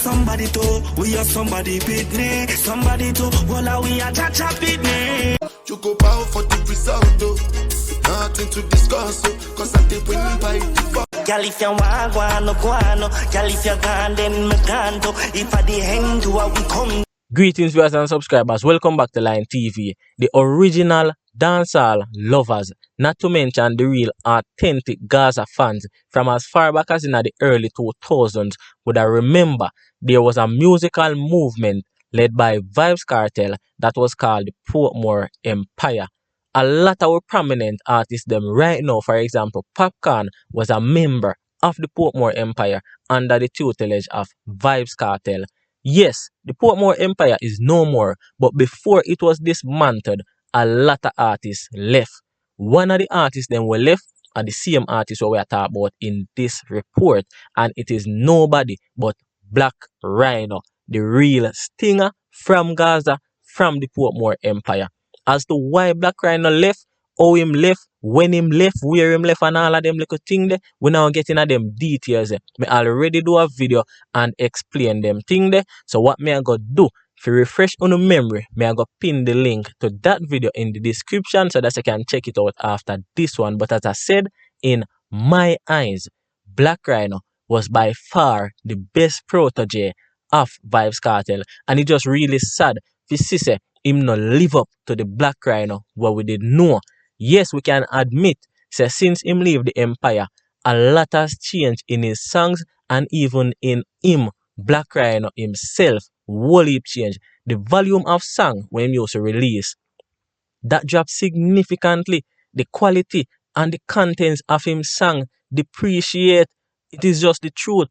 somebody too, we are somebody pitney. Somebody too, well we are cha-cha pitney. You go bow for the result though. Nothing to discuss, cause I did win by default. Girl, if you want guano, guano. Girl, if you gone, then me gone too. If I the hang to we come. Greetings viewers and subscribers, welcome back to Line TV, the original dancehall lovers, not to mention the real authentic Gaza fans from as far back as in the early 2000s would I remember there was a musical movement led by Vybz Kartel that was called the Portmore Empire. A lot of our prominent artists them right now, for example, Popcorn was a member of the Portmore Empire under the tutelage of Vybz Kartel. Yes, the Portmore Empire is no more, but before it was dismantled, a lot of artists left. One of the artists then were left are the same artists we are talking about in this report, and it is nobody but Blak Ryno, the real Stinga from Gaza, from the Portmore Empire. As to why Blak Ryno left, how him left, when him left, where him left, and all of them little thing there, we now get into them details. Me already do a video and explain them thing there. So what me I go do to refresh on the memory, me I go pin the link to that video in the description so that you can check it out after this one. But as I said, in my eyes, Blak Ryno was by far the best protege of Vybz Kartel, and it just really sad to see say him not live up to the Blak Ryno what we did know. Yes, we can admit, say since him leave the empire, a lot has changed in his songs and even in him, Blak Ryno himself, whole heap change. The volume of song when he used to release, that dropped significantly. The quality and the contents of him song depreciate. It is just the truth.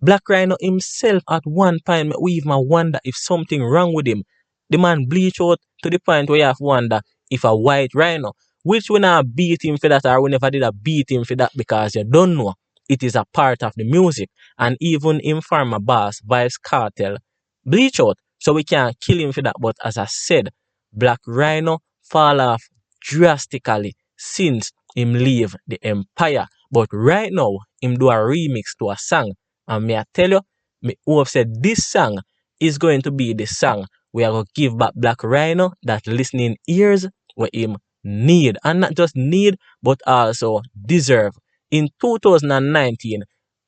Blak Ryno himself at one point, we even wonder if something wrong with him. The man bleach out to the point where you have to wonder if a white rhino, which we not beat him for that or we never did a beat him for that because you don't know. It is a part of the music. And even in former boss, Vybz Kartel, bleach out. So we can't kill him for that. But as I said, Blak Ryno fall off drastically since him leave the empire. But right now, him do a remix to a song. And may I tell you, me who have said this song is going to be the song we are going to give back Blak Ryno that listening ears where him need. And not just need, but also deserve. In 2019,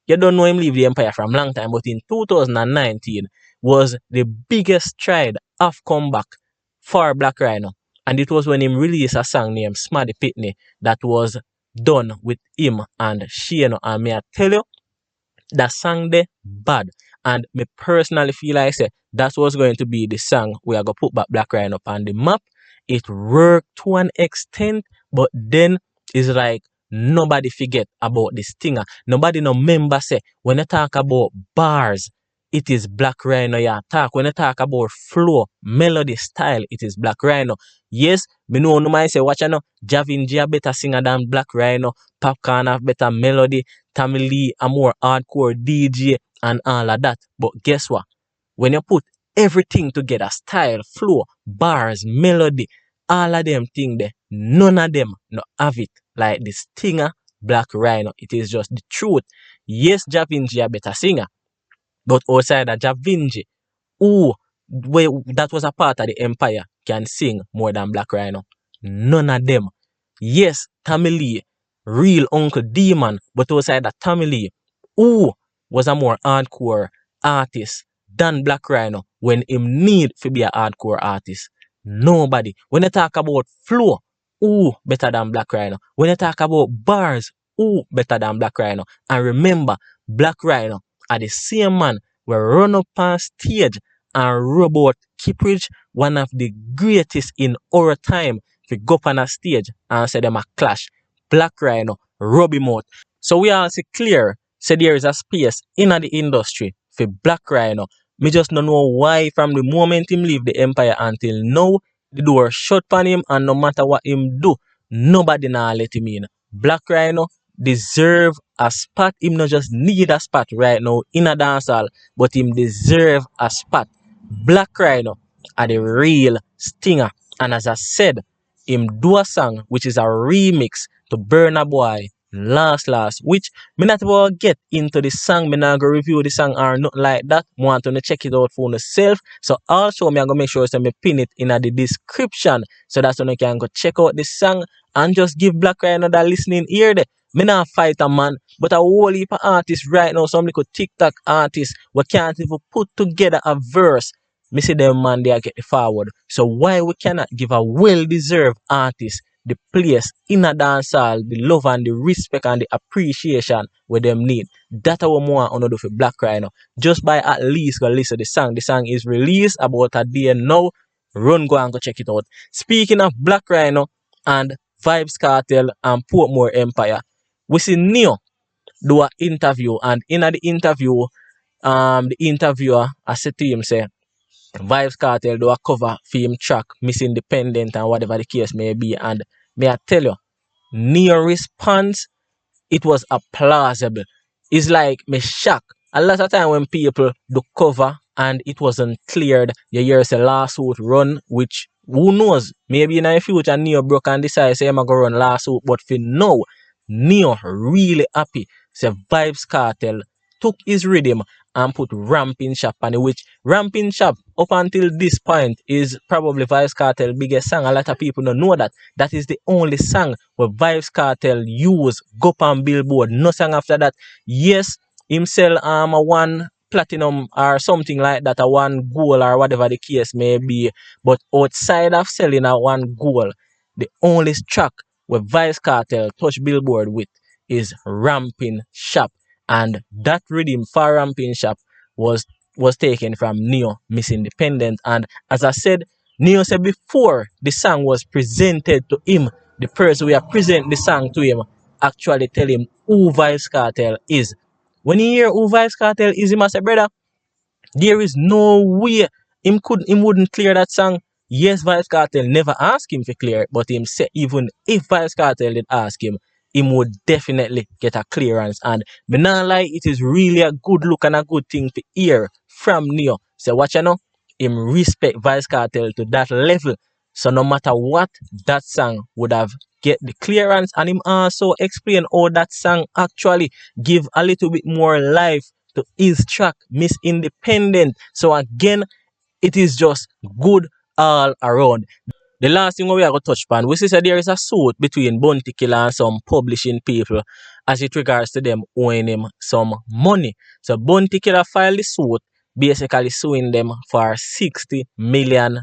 you don't know him leave the empire from long time, but in 2019 was the biggest stride of comeback for Blak Ryno. And it was when him released a song named Smaddy Pitney that was done with him and Shano. And may I tell you, that song there bad. And me personally feel like say that was going to be the song we are going to put back Blak Ryno on the map. It worked to an extent, but then it's like nobody forget about the Stinga. Nobody no member say when you talk about bars, it is Blak Ryno you talk. When you talk about flow, melody, style, it is Blak Ryno. Yes, me know no man say watch you know, Javinji a better singer than Blak Ryno, Popcorn have better melody, Tammy Lee a more hardcore DJ and all of that. But guess what? When you put everything together, style, flow, bars, melody, all of them things there, none of them no have it like the Stinga Blak Ryno. It is just the truth. Yes, Javinji a better singer, but outside of Javinji, who that was a part of the empire can sing more than Blak Ryno. None of them. Yes, Tammy Lee, real Uncle Demon, but outside of Tammy Lee, who was a more hardcore artist than Blak Ryno when him need to be a hardcore artist? Nobody. When you talk about flow, who better than Blak Ryno? When you talk about bars, who better than Blak Ryno? And remember, Blak Ryno are the same man who run up on stage and Robot Kiprich, one of the greatest in our time, to go up on a stage and say them a clash. Blak Ryno, rub him out. So we are see clear, say there is a space in the industry for Blak Ryno. Me just don't know why from the moment him leave the empire until now, the door shut on him and no matter what him do, nobody now let him in. Blak Ryno deserve a spot. Him not just need a spot right now in a dancehall, but him deserve a spot. Blak Ryno are the real Stinger. And as I said, him do a song which is a remix to Burna Boy last, which me not about get into the song, me not go review the song or nothing like that. Me want to check it out for yourself. So also me I go make sure so me pin it in the description so that's when you can go check out the song and just give Blak Ryno that listening ear there. Me not fight a man, but a whole heap of artists right now, some little TikTok artists, we can't even put together a verse. Me see them man they get the forward. So why we cannot give a well-deserved artist the place in a dancehall, the love and the respect and the appreciation where them need? That I want to do for Blak Ryno. Just by at least go listen to the song. The song is released about a day now. Run go and go check it out. Speaking of Blak Ryno and Vybz Kartel and Portmore Empire, we see Neo do an interview, and in the interview, the interviewer I said to him say Vybz Kartel do a cover for him track Miss Independent and whatever the case may be, and may I tell you, Neo response, it was plausible. It's like me shock. A lot of time when people do cover and it wasn't cleared, you hear a lawsuit run, which who knows, maybe in the future Neo broke and decide say I'm gonna run lawsuit, but for now, Neo really happy. Say Vybz Kartel took his rhythm and put Ramping Shop on it, which Ramping Shop up until this point is probably Vybz Kartel biggest song. A lot of people don't know that. That is the only song where Vybz Kartel use go up on Billboard. No song after that. Yes, him sell a one platinum or something like that, a one gold or whatever the case may be. But outside of selling a one gold, the only track where Vybz Kartel touch Billboard with is Ramping Shop. And that rhythm for Ramping Shop was taken from Neo, Miss Independent. And as I said, Neo said before the song was presented to him, the person who present the song to him actually tell him who Vybz Kartel is. When he hear who Vybz Kartel is, he must say, brother, there is no way him wouldn't clear that song. Yes, Vybz Kartel never asked him to clear it, but him said even if Vybz Kartel did ask him would definitely get a clearance. And me not lie, it is really a good look and a good thing to hear from Neo. So watch you know, him respect Vybz Kartel to that level. So no matter what, that song would have get the clearance, and him also explain how that song actually give a little bit more life to his track, Miss Independent. So again, it is just good all around. The last thing we are going to touch upon, we see that there is a suit between Bounty Killer and some publishing people as it regards to them owing him some money. So Bounty Killer filed the suit basically suing them for $60 million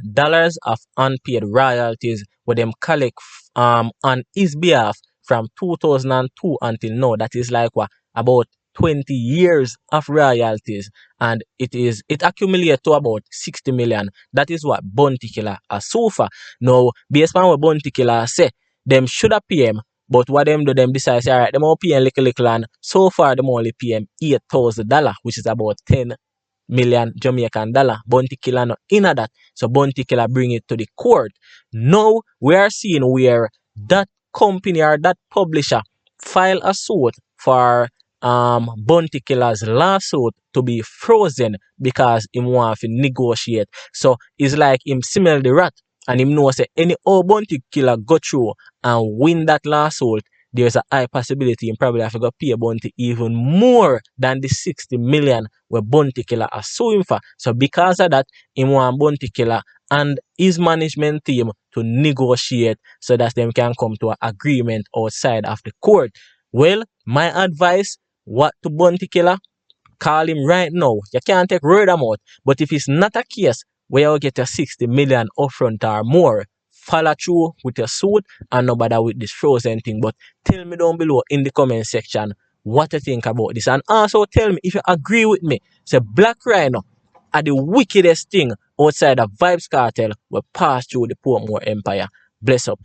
of unpaid royalties with them collect on his behalf from 2002 until now. That is like what, about 20 years of royalties, and it accumulates to about 60 million. That is what Bounty Killer has so far. Now, based on what Bounty Killer say, them should have pay him, but what them do, them decide say, alright, them all pay him little, and so far them only pay him $8,000, which is about 10 million Jamaican dollar. Bounty Killer not in that, so Bounty Killer bring it to the court. Now we are seeing where that company or that publisher file a suit for Bounty Killer's lawsuit to be frozen because him want to negotiate. So it's like him smell the rat and him know say any old Bounty Killer go through and win that lawsuit, there's a high possibility him probably have to go pay Bounty even more than the 60 million where Bounty Killer are suing for. So because of that, him want Bounty Killer and his management team to negotiate so that them can come to an agreement outside of the court. Well, my advice, what to Bounty Killer? Call him right now. You can't take word out. But if it's not a case where you get your 60 million upfront or more, follow through with your suit and no bother with this frozen thing. But tell me down below in the comment section what you think about this. And also tell me if you agree with me. Say Blak Ryno are the wickedest thing outside of Vybz Kartel will pass through the Portmore Empire. Bless up.